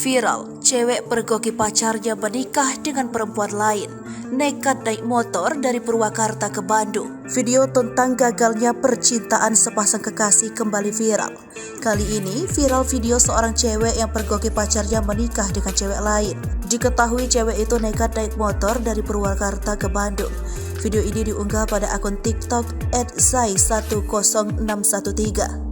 Viral, cewek pergoki pacarnya menikah dengan perempuan lain. Nekat naik motor dari Purwakarta ke Bandung. Video tentang gagalnya percintaan sepasang kekasih kembali viral. Kali ini viral video seorang cewek yang pergoki pacarnya menikah dengan cewek lain. Diketahui cewek itu nekat naik motor dari Purwakarta ke Bandung. Video ini diunggah pada akun TikTok @zai10613.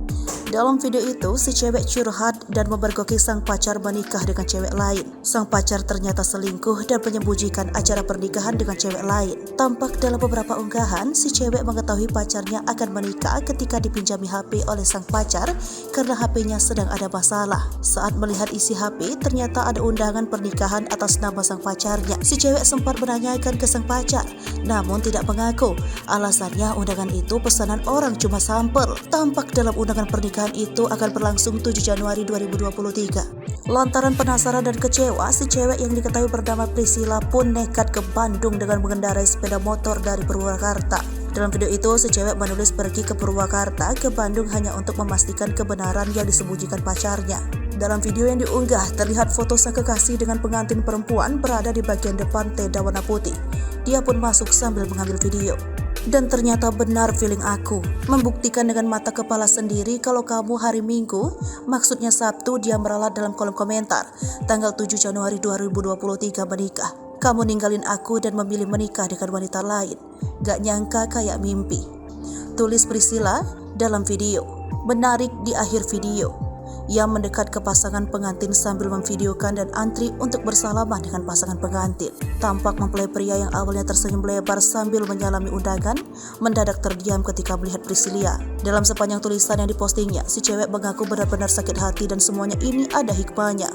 Dalam video itu, si cewek curhat dan memergoki sang pacar menikah dengan cewek lain. Sang pacar ternyata selingkuh dan menyembunyikan acara pernikahan dengan cewek lain. Tampak dalam beberapa unggahan, si cewek mengetahui pacarnya akan menikah ketika dipinjami HP oleh sang pacar karena HP-nya sedang ada masalah. Saat melihat isi HP, ternyata ada undangan pernikahan atas nama sang pacarnya. Si cewek sempat menanyakan ke sang pacar, namun tidak mengaku. Alasannya undangan itu pesanan orang, cuma sampel. Tampak dalam undangan pernikahan itu akan berlangsung 7 Januari 2023. Lantaran penasaran dan kecewa, si cewek yang diketahui bernama Priscilla pun nekat ke Bandung dengan mengendarai sepeda motor dari Purwakarta. Dalam video itu, si cewek menulis pergi ke Purwakarta ke Bandung hanya untuk memastikan kebenaran yang disembunyikan pacarnya. Dalam video yang diunggah, terlihat foto sang kekasih dengan pengantin perempuan berada di bagian depan tenda warna putih. Dia pun masuk sambil mengambil video. Dan ternyata benar feeling aku, membuktikan dengan mata kepala sendiri kalau kamu hari Minggu, maksudnya Sabtu, dia meralat dalam kolom komentar, tanggal 7 Januari 2023 menikah. Kamu ninggalin aku dan memilih menikah dengan wanita lain. Gak nyangka kayak mimpi. Tulis Priscilla dalam video. Menarik di akhir video, ia mendekat ke pasangan pengantin sambil memvideokan dan antri untuk bersalaman dengan pasangan pengantin. Tampak mempelai pria yang awalnya tersenyum lebar sambil menyalami undangan, mendadak terdiam ketika melihat Priscilla. Dalam sepanjang tulisan yang dipostingnya, si cewek mengaku benar-benar sakit hati dan semuanya ini ada hikmahnya.